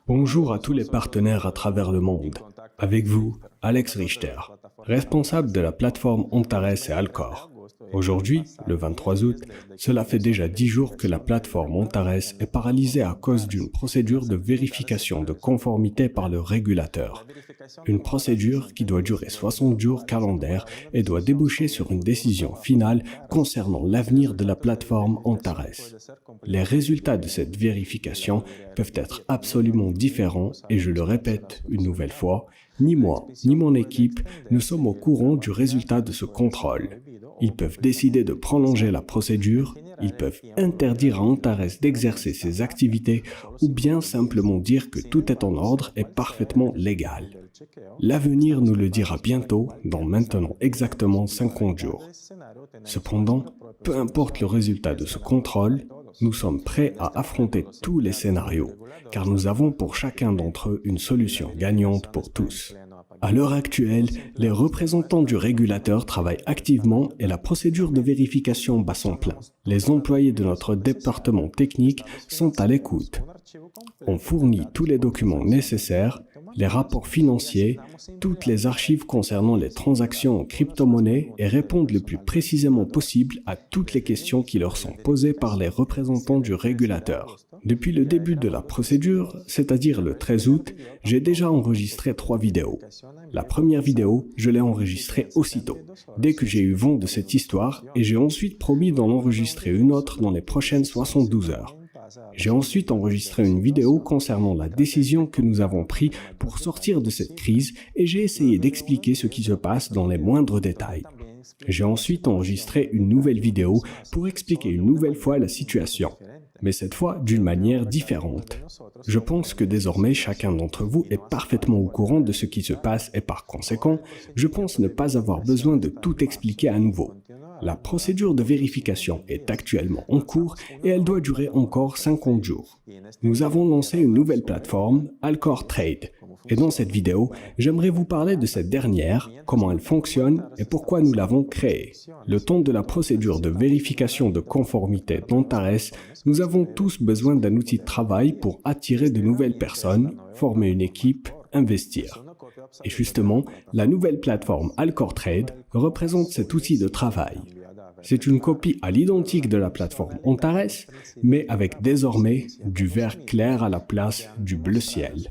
Bonjour à tous les partenaires à travers le monde. Avec vous, Alex Richter, responsable de la plateforme Antares et Alcor. Aujourd'hui, le 23 août, cela fait déjà 10 jours que la plateforme Antares est paralysée à cause d'une procédure de vérification de conformité par le régulateur. Une procédure qui doit durer 60 jours calendaires et doit déboucher sur une décision finale concernant l'avenir de la plateforme Antares. Les résultats de cette vérification peuvent être absolument différents et je le répète une nouvelle fois, ni moi, ni mon équipe ne sommes au courant du résultat de ce contrôle. Ils peuvent décider de prolonger la procédure, ils peuvent interdire à Antares d'exercer ses activités ou bien simplement dire que tout est en ordre et parfaitement légal. L'avenir nous le dira bientôt, dans maintenant exactement 50 jours. Cependant, peu importe le résultat de ce contrôle, nous sommes prêts à affronter tous les scénarios, car nous avons pour chacun d'entre eux une solution gagnante pour tous. À l'heure actuelle, les représentants du régulateur travaillent activement et la procédure de vérification bat son plein. Les employés de notre département technique sont à l'écoute. On fournit tous les documents nécessaires, les rapports financiers, toutes les archives concernant les transactions en crypto-monnaie et répondent le plus précisément possible à toutes les questions qui leur sont posées par les représentants du régulateur. Depuis le début de la procédure, c'est-à-dire le 13 août, j'ai déjà enregistré 3 vidéos. La première vidéo, je l'ai enregistrée aussitôt, dès que j'ai eu vent de cette histoire, et j'ai ensuite promis d'en enregistrer une autre dans les prochaines 72 heures. J'ai ensuite enregistré une vidéo concernant la décision que nous avons prise pour sortir de cette crise et j'ai essayé d'expliquer ce qui se passe dans les moindres détails. J'ai ensuite enregistré une nouvelle vidéo pour expliquer une nouvelle fois la situation, mais cette fois d'une manière différente. Je pense que désormais chacun d'entre vous est parfaitement au courant de ce qui se passe et par conséquent, je pense ne pas avoir besoin de tout expliquer à nouveau. La procédure de vérification est actuellement en cours et elle doit durer encore 50 jours. Nous avons lancé une nouvelle plateforme, Alcor Trade. Et dans cette vidéo, j'aimerais vous parler de cette dernière, comment elle fonctionne et pourquoi nous l'avons créée. Le temps de la procédure de vérification de conformité d'Antares, nous avons tous besoin d'un outil de travail pour attirer de nouvelles personnes, former une équipe, investir. Et justement, la nouvelle plateforme Alcor Trade représente cet outil de travail. C'est une copie à l'identique de la plateforme Antares, mais avec désormais du vert clair à la place du bleu ciel.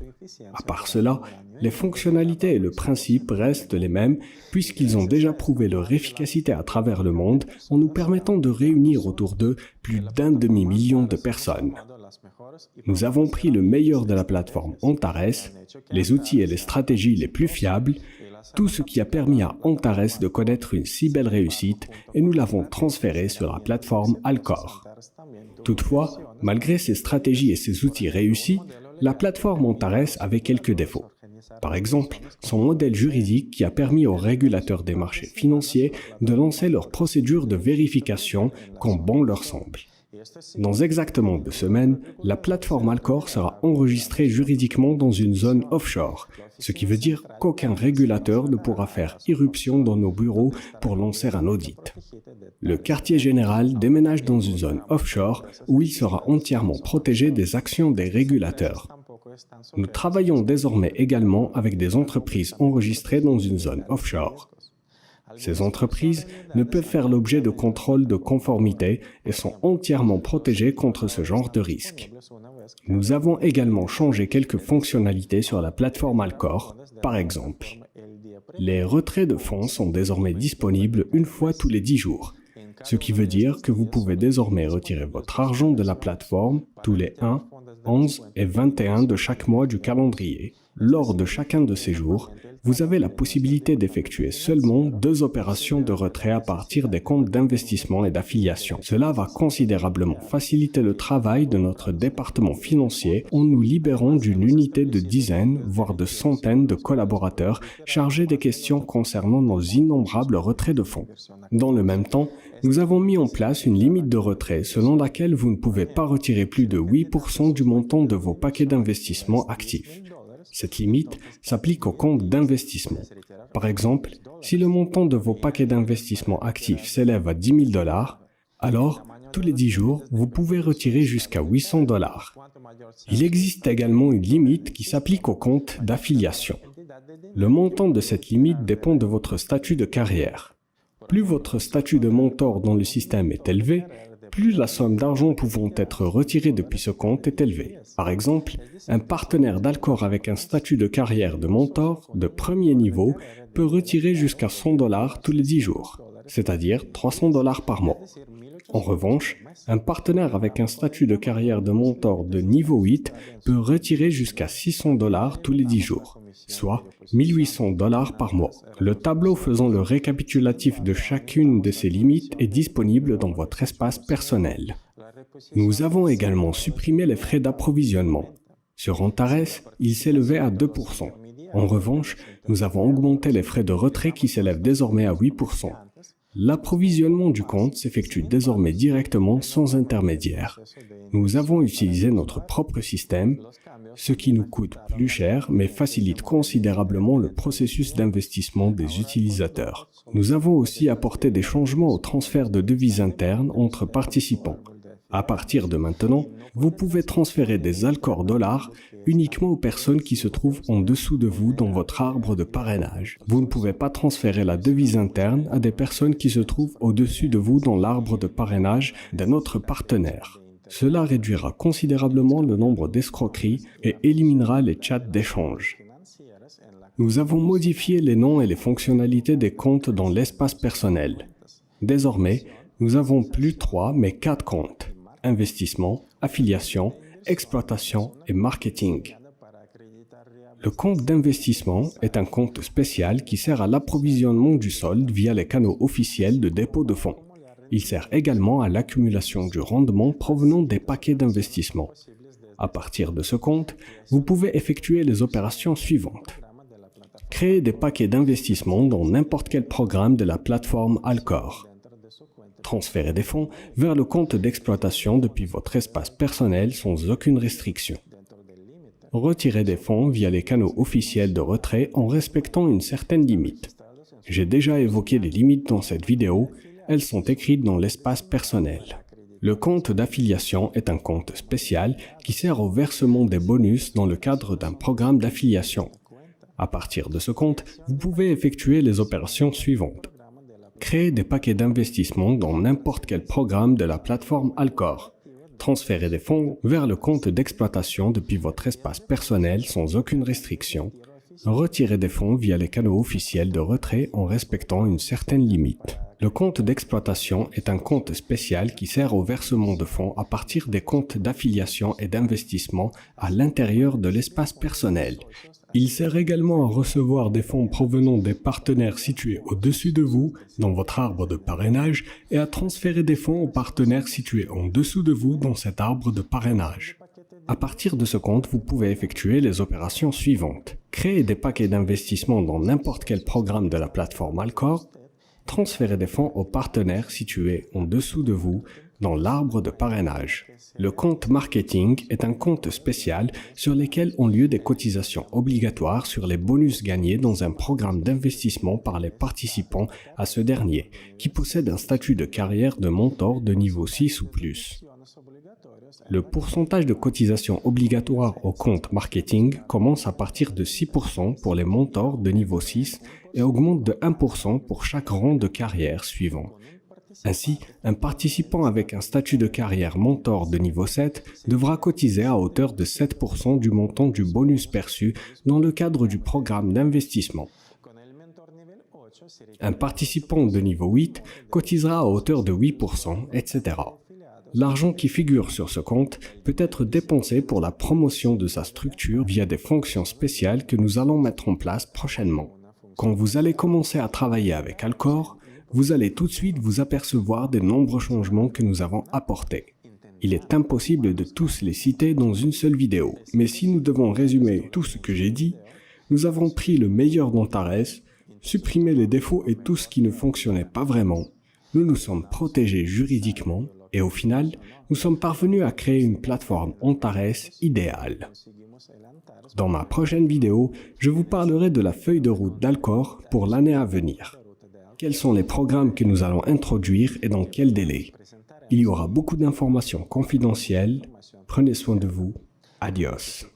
À part cela, les fonctionnalités et le principe restent les mêmes puisqu'ils ont déjà prouvé leur efficacité à travers le monde en nous permettant de réunir autour d'eux plus d'1 demi-million de personnes. Nous avons pris le meilleur de la plateforme Antares, les outils et les stratégies les plus fiables, tout ce qui a permis à Antares de connaître une si belle réussite et nous l'avons transféré sur la plateforme Alcor. Toutefois, malgré ces stratégies et ces outils réussis, la plateforme Antares avait quelques défauts. Par exemple, son modèle juridique qui a permis aux régulateurs des marchés financiers de lancer leur procédure de vérification quand bon leur semble. Dans exactement 2 semaines, la plateforme Alcor sera enregistrée juridiquement dans une zone offshore, ce qui veut dire qu'aucun régulateur ne pourra faire irruption dans nos bureaux pour lancer un audit. Le quartier général déménage dans une zone offshore où il sera entièrement protégé des actions des régulateurs. Nous travaillons désormais également avec des entreprises enregistrées dans une zone offshore. Ces entreprises ne peuvent faire l'objet de contrôles de conformité et sont entièrement protégées contre ce genre de risque. Nous avons également changé quelques fonctionnalités sur la plateforme Alcor, par exemple. Les retraits de fonds sont désormais disponibles une fois tous les 10 jours, ce qui veut dire que vous pouvez désormais retirer votre argent de la plateforme tous les 1, 11 et 21 de chaque mois du calendrier. Lors de chacun de ces jours, vous avez la possibilité d'effectuer seulement 2 opérations de retrait à partir des comptes d'investissement et d'affiliation. Cela va considérablement faciliter le travail de notre département financier en nous libérant d'une unité de dizaines, voire de centaines de collaborateurs chargés des questions concernant nos innombrables retraits de fonds. Dans le même temps, nous avons mis en place une limite de retrait selon laquelle vous ne pouvez pas retirer plus de 8% du montant de vos paquets d'investissement actifs. Cette limite s'applique aux comptes d'investissement. Par exemple, si le montant de vos paquets d'investissement actifs s'élève à $10 000, alors tous les 10 jours, vous pouvez retirer jusqu'à 800 $. Il existe également une limite qui s'applique au compte d'affiliation. Le montant de cette limite dépend de votre statut de carrière. Plus votre statut de mentor dans le système est élevé, plus la somme d'argent pouvant être retirée depuis ce compte est élevée. Par exemple, un partenaire d'Alcor avec un statut de carrière de mentor de premier niveau peut retirer jusqu'à 100 $ tous les 10 jours, c'est-à-dire 300 $ par mois. En revanche, un partenaire avec un statut de carrière de mentor de niveau 8 peut retirer jusqu'à 600 $ tous les 10 jours, soit 1800 $ par mois. Le tableau faisant le récapitulatif de chacune de ces limites est disponible dans votre espace personnel. Nous avons également supprimé les frais d'approvisionnement. Sur Antares, ils s'élevaient à 2%. En revanche, nous avons augmenté les frais de retrait qui s'élèvent désormais à 8%. L'approvisionnement du compte s'effectue désormais directement sans intermédiaire. Nous avons utilisé notre propre système, ce qui nous coûte plus cher mais facilite considérablement le processus d'investissement des utilisateurs. Nous avons aussi apporté des changements au transfert de devises internes entre participants. À partir de maintenant, vous pouvez transférer des Alcor dollars uniquement aux personnes qui se trouvent en dessous de vous dans votre arbre de parrainage. Vous ne pouvez pas transférer la devise interne à des personnes qui se trouvent au-dessus de vous dans l'arbre de parrainage d'un autre partenaire. Cela réduira considérablement le nombre d'escroqueries et éliminera les chats d'échange. Nous avons modifié les noms et les fonctionnalités des comptes dans l'espace personnel. Désormais, nous avons plus 3 mais 4 comptes. Investissement, affiliation, exploitation et marketing. Le compte d'investissement est un compte spécial qui sert à l'approvisionnement du solde via les canaux officiels de dépôt de fonds. Il sert également à l'accumulation du rendement provenant des paquets d'investissement. À partir de ce compte, vous pouvez effectuer les opérations suivantes. Créer des paquets d'investissement dans n'importe quel programme de la plateforme Alcor. Transférer des fonds vers le compte d'exploitation depuis votre espace personnel sans aucune restriction. Retirer des fonds via les canaux officiels de retrait en respectant une certaine limite. J'ai déjà évoqué les limites dans cette vidéo, elles sont écrites dans l'espace personnel. Le compte d'affiliation est un compte spécial qui sert au versement des bonus dans le cadre d'un programme d'affiliation. À partir de ce compte, vous pouvez effectuer les opérations suivantes. Créer des paquets d'investissement dans n'importe quel programme de la plateforme Alcor. Transférer des fonds vers le compte d'exploitation depuis votre espace personnel sans aucune restriction. Retirer des fonds via les canaux officiels de retrait en respectant une certaine limite. Le compte d'exploitation est un compte spécial qui sert au versement de fonds à partir des comptes d'affiliation et d'investissement à l'intérieur de l'espace personnel. Il sert également à recevoir des fonds provenant des partenaires situés au-dessus de vous dans votre arbre de parrainage et à transférer des fonds aux partenaires situés en dessous de vous dans cet arbre de parrainage. À partir de ce compte, vous pouvez effectuer les opérations suivantes. Créer des paquets d'investissement dans n'importe quel programme de la plateforme Alcor. Transférer des fonds aux partenaires situés en dessous de vous dans l'arbre de parrainage. Le compte marketing est un compte spécial sur lequel ont lieu des cotisations obligatoires sur les bonus gagnés dans un programme d'investissement par les participants à ce dernier, qui possède un statut de carrière de mentor de niveau 6 ou plus. Le pourcentage de cotisation obligatoire au compte marketing commence à partir de 6% pour les mentors de niveau 6 et augmente de 1% pour chaque rang de carrière suivant. Ainsi, un participant avec un statut de carrière mentor de niveau 7 devra cotiser à hauteur de 7% du montant du bonus perçu dans le cadre du programme d'investissement. Un participant de niveau 8 cotisera à hauteur de 8%, etc. L'argent qui figure sur ce compte peut être dépensé pour la promotion de sa structure via des fonctions spéciales que nous allons mettre en place prochainement. Quand vous allez commencer à travailler avec Alcor, vous allez tout de suite vous apercevoir des nombreux changements que nous avons apportés. Il est impossible de tous les citer dans une seule vidéo, mais si nous devons résumer tout ce que j'ai dit, nous avons pris le meilleur d'Antares, supprimé les défauts et tout ce qui ne fonctionnait pas vraiment, nous nous sommes protégés juridiquement et au final, nous sommes parvenus à créer une plateforme Antares idéale. Dans ma prochaine vidéo, je vous parlerai de la feuille de route d'Alcor pour l'année à venir. Quels sont les programmes que nous allons introduire et dans quel délai? Il y aura beaucoup d'informations confidentielles. Prenez soin de vous. Adios.